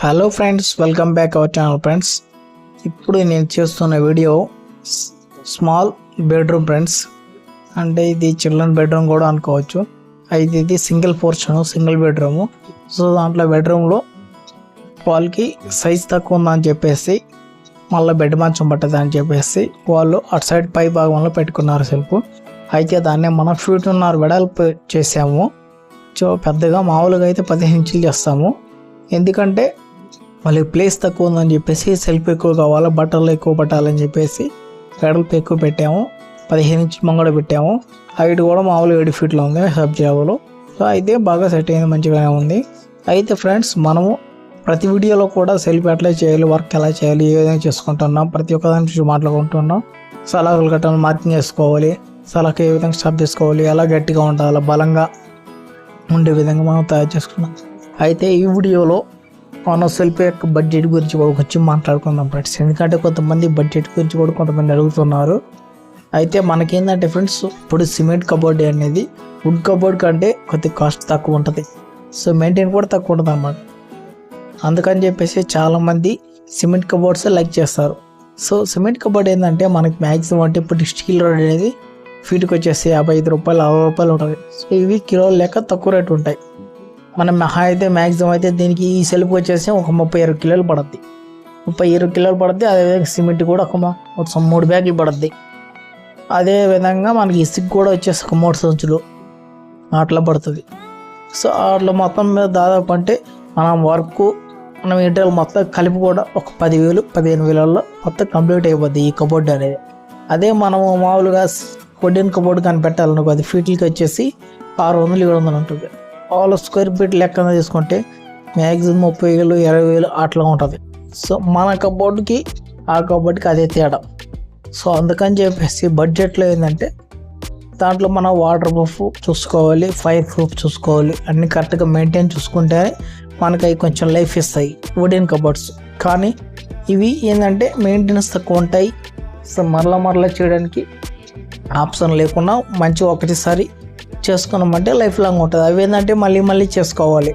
Hello friends, welcome back our channel friends. ఇప్పుడు నేను చేస్తున్న వీడియో స్మాల్ బెడ్రూమ్ ఫ్రెండ్స్. అంటే ఇది చిల్డ్రన్ బెడ్రూమ్ కూడా అనుకోవచ్చు. అయితే ఇది single portion, single bedroom. So దాంట్లో బెడ్రూమ్లో వాళ్ళకి సైజ్ తక్కువ ఉందని చెప్పేసి, మళ్ళీ బెడ్ మంచం పట్టదు అని చెప్పేసి వాళ్ళు అటు సైడ్ పై భాగంలో పెట్టుకున్నారు సెల్ఫ్. అయితే దాన్ని మనం ఫీట్న్నర వెడల్పు చేసాము. సో పెద్దగా మామూలుగా అయితే 15 ఇంచులు చేస్తాము. ఎందుకంటే వాళ్ళకి ప్లేస్ తక్కువ ఉందని చెప్పేసి సెల్ఫ్ ఎక్కువ కావాలి, బట్టలు ఎక్కువ పట్టాలని చెప్పేసి వెడల్పు ఎక్కువ పెట్టాము. 15 ఇంచులు ముంగడ పెట్టాము. హైట్ కూడా మామూలుగా 7 ఫీట్లో ఉంది సబ్జాబులో. సో అయితే బాగా సెట్ అయింది, మంచిగానే ఉంది. అయితే ఫ్రెండ్స్, మనము ప్రతి వీడియోలో కూడా సెల్ఫ్ ఎట్లా చేయాలి, వర్క్ ఎలా చేయాలి, ఏ విధంగా చేసుకుంటున్నాం, ప్రతి ఒక్క దాని గురించి మాట్లాడుకుంటున్నాం. సలాకులు గట్టలు మార్కింగ్ చేసుకోవాలి, సలాకి ఏ విధంగా స్టాప్ చేసుకోవాలి, ఎలా గట్టిగా ఉండాలి, బలంగా ఉండే విధంగా మనం తయారు చేసుకున్నాం. అయితే ఈ వీడియోలో మనం సెల్ఫ్ యొక్క బడ్జెట్ గురించి కూడా కొంచెం మాట్లాడుకుందాం ఫ్రెండ్స్. ఎందుకంటే కొంతమంది బడ్జెట్ గురించి కూడా కొంతమంది అడుగుతున్నారు. అయితే మనకేంటంటే ఫ్రెండ్స్, ఇప్పుడు సిమెంట్ కబోర్డ్ అనేది వుడ్ కబోర్డ్ కంటే కొద్దిగా కాస్ట్ తక్కువ ఉంటుంది. సో మెయింటైన్ కూడా తక్కువ ఉంటుంది అన్నమాట. అందుకని చెప్పేసి చాలామంది సిమెంట్ కబోర్డ్స్ లైక్ చేస్తారు. సో సిమెంట్ కబోర్డ్ ఏంటంటే మనకి మ్యాక్సిమం అంటే ఇప్పుడు స్టీల్ రాడ్ అనేది ఫీట్కి వచ్చేసి 55 రూపాయలు 60 రూపాయలు ఉంటుంది. సో ఇవి కిలోలు లెక్క తక్కువ రేటు ఉంటాయి. మనం మహా అయితే మ్యాక్సిమం అయితే దీనికి ఈ సెల్ఫ్ వచ్చేసి ఒక 32 కిలోలు పడుద్ది. 32 కిలోలు పడుద్ది. అదేవిధంగా సిమెంట్ కూడా ఒక 3 బ్యాగులు పడుద్ది. అదేవిధంగా మనకి ఇసుక కూడా వచ్చేసి ఒక 3 సంచులు అట్లా పడుతుంది. సో అట్లా మొత్తం మీద దాదాపు అంటే మనం వర్క్ మనం ఇంటర్ మొత్తం కలిపి కూడా ఒక 10,000 15,000 మొత్తం కంప్లీట్ అయిపోద్ది ఈ కబోర్డ్ అనేది. అదే మనము మామూలుగా వుడెన్ కబోర్డ్ కానీ పెట్టాలనుకో, అది ఫీట్లకి వచ్చేసి 600 700 ఉంటుంది. వాళ్ళు స్క్వేర్ ఫీట్ లెక్కన తీసుకుంటే మ్యాక్సిమం 30,000 20,000 అట్లా ఉంటుంది. సో మన కబోర్డ్కి ఆ కబోర్డ్కి అదే తేడా. సో అందుకని చెప్పేసి బడ్జెట్లో ఏంటంటే దాంట్లో మనం వాటర్ ప్రూఫ్ చూసుకోవాలి, ఫైర్ ప్రూఫ్ చూసుకోవాలి, అన్నీ కరెక్ట్గా మెయింటైన్ చూసుకుంటే మనకి అవి కొంచెం లైఫ్ ఇస్తాయి వుడెన్ కబోర్డ్స్. కానీ ఇవి ఏంటంటే మెయింటెనెన్స్ తక్కువ ఉంటాయి. సో మరలా చేయడానికి ఆప్షన్ లేకుండా మంచిగా ఒకటిసారి చేసుకున్నామంటే లైఫ్ లాంగ్ ఉంటుంది. అవి ఏంటంటే మళ్ళీ చేసుకోవాలి,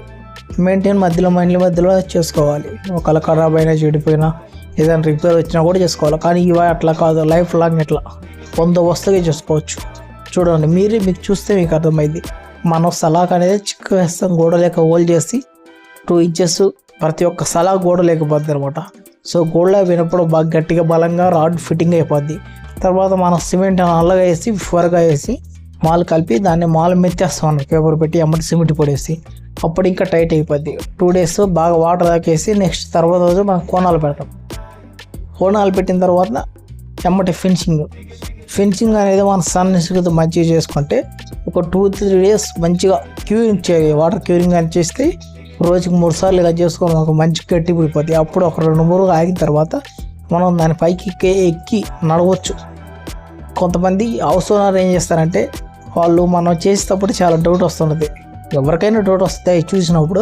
మెయింటైన్ మధ్యలో చేసుకోవాలి. ఒకవేళ ఖరాబ్ అయినా చెడిపోయినా ఏదైనా రిపేర్ వచ్చినా కూడా చేసుకోవాలి. కానీ ఇవి అట్లా కాదు, లైఫ్ లాంగ్ ఇట్లా వస్తుగా చేసుకోవచ్చు. చూడండి, మీకు చూస్తే మీకు అర్థమైంది. మనం సలాక్ అనేది చిక్క వేస్తాం, గోడ లేక హోల్ చేసి 2 ఇంచెస్ ప్రతి ఒక్క సలాక్ గోడ లేకపోద్ది అనమాట. సో గోడలో వినప్పుడు బాగా గట్టిగా బలంగా రాడ్ ఫిట్టింగ్ అయిపోద్ది. తర్వాత మనం సిమెంట్ నల్లగా వేసి ఫోర్గా వేసి మాల్ కలిపి దాన్ని మాల్ మెత్తేస్తాం అన్నమాట, పేపర్ పెట్టి అమ్మటి సిమెంట్ పొడేసి. అప్పుడు ఇంకా టైట్ అయిపోద్ది. 2 డేస్ బాగా వాటర్ దాకేసి నెక్స్ట్ తర్వాత రోజు మనం కోణాలు పెడతాం. కోణాలు పెట్టిన తర్వాత ఎమ్మటి ఫినిషింగ్ అనేది మన సన్నిసుతో మంచిగా చేసుకుంటే ఒక 2-3 డేస్ మంచిగా క్యూరింగ్ చేయాలి. వాటర్ క్యూరింగ్ అని చేస్తే రోజుకి 3 సార్లు ఇలా చేసుకొని ఒక మంచి గట్టి పడిపోతుంది. అప్పుడు ఒక 2-3 ఆగిన తర్వాత మనం దాని పైకి ఎక్కి నడవచ్చు. కొంతమంది హౌస్ ఓనర్ ఏం చేస్తారంటే, వాళ్ళు మనం చేసేటప్పుడు చాలా డౌట్ వస్తున్నది. ఎవరికైనా డౌట్ వస్తాయి చూసినప్పుడు,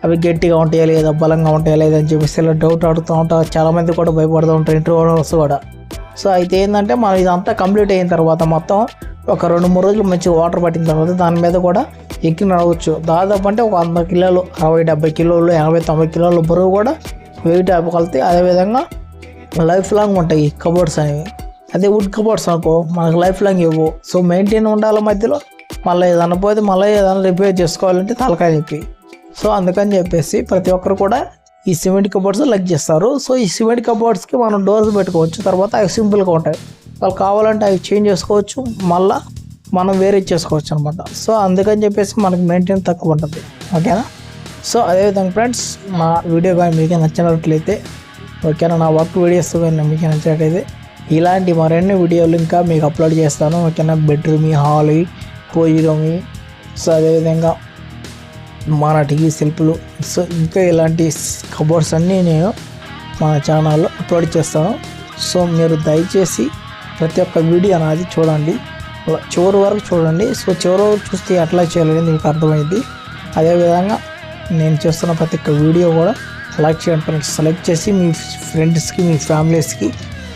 అవి గట్టిగా ఉంటాయా లేదా, బలంగా ఉంటాయా లేదా అని చెప్పేసి ఇలా డౌట్ అడుగుతూ ఉంటారు. చాలామంది కూడా భయపడుతూ ఉంటారు, ఇంటర్ ఓనర్స్ కూడా. సో అయితే ఏంటంటే మనం ఇదంతా కంప్లీట్ అయిన తర్వాత మొత్తం ఒక 2-3 రోజులు మంచిగా వాటర్ పట్టిన తర్వాత దాని మీద కూడా ఎక్కి నడవచ్చు. దాదాపు అంటే ఒక 100 కిలోలు 60-70 కిలోలు 80-90 కిలోల బరువు కూడా వెయిట్ ఆపగలుగుతాయి. అదేవిధంగా లైఫ్ లాంగ్ ఉంటాయి కబోర్డ్స్ అనేవి. అదే వుడ్ కబోర్డ్స్ అనుకో మనకు లైఫ్ లాంగ్ ఇవ్వవు. సో మెయింటైన్ ఉండాలి, మధ్యలో మళ్ళీ ఏదైనా పోతే మళ్ళీ ఏదైనా రిపేర్ చేసుకోవాలంటే తలకాయ చెప్పి. సో అందుకని చెప్పేసి ప్రతి ఒక్కరు కూడా ఈ సిమెంట్ కబోర్డ్స్ లైక్ చేస్తారు. సో ఈ సిమెంట్ కబోర్డ్స్కి మనం డోర్స్ పెట్టుకోవచ్చు. తర్వాత అవి సింపుల్గా ఉంటాయి. వాళ్ళు కావాలంటే అవి చేంజ్ చేసుకోవచ్చు, మళ్ళీ మనం వేరే చేసుకోవచ్చు అనమాట. సో అందుకని చెప్పేసి మనకి మెయింటైన్ తక్కువ ఉంటుంది. ఓకేనా? సో అదేవిధంగా ఫ్రెండ్స్, మా వీడియో కానీ మీకు నచ్చినట్లయితే, ఓకేనా, నా వర్క్ వీడియోస్ కానీ మీకు నచ్చినట్లయితే ఇలాంటి మరిన్ని వీడియోలు ఇంకా మీకు అప్లోడ్ చేస్తాను. ఓకేనా? బెడ్రూమ్, హాల్, పూజ రూమ్, సో అదేవిధంగా మన టీవీ సెల్ఫ్లు, సో ఇంకా ఇలాంటి కబోర్డ్స్ అన్నీ నేను మన ఛానల్లో అప్లోడ్ చేస్తాను. సో మీరు దయచేసి ప్రతి ఒక్క వీడియో నాది చూడండి, చివరి వరకు చూడండి. సో చివరి వరకు చూస్తే ఎట్లా చేయాలని మీకు అర్థమైంది. అదేవిధంగా నేను చేస్తున్న ప్రతి ఒక్క వీడియో కూడా లైక్ చేయండి ఫ్రెండ్స్. సెలెక్ట్ చేసి మీ ఫ్రెండ్స్కి, మీ ఫ్యామిలీస్కి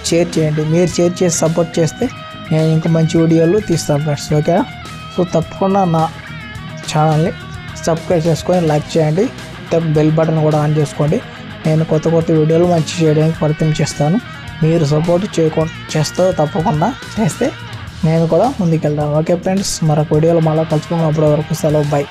షేర్ చేయండి. మీరు షేర్ చేసి సపోర్ట్ చేస్తే నేను ఇంకా మంచి వీడియోలు తీస్తాను ఫ్రెండ్స్. ఓకేనా? సో తప్పకుండా నా ఛానల్ని సబ్స్క్రైబ్ చేసుకొని లైక్ చేయండి. బెల్ బటన్ కూడా ఆన్ చేసుకోండి. నేను కొత్త కొత్త వీడియోలు మంచి చేయడానికి ప్రయత్నం చేస్తాను. మీరు సపోర్ట్ చేస్తే తప్పకుండా చేస్తే నేను కూడా ముందుకెళ్తాను. ఓకే ఫ్రెండ్స్, మరొక వీడియోలో మళ్ళీ కలుసుకున్నప్పటి వరకు సెలవు, బై.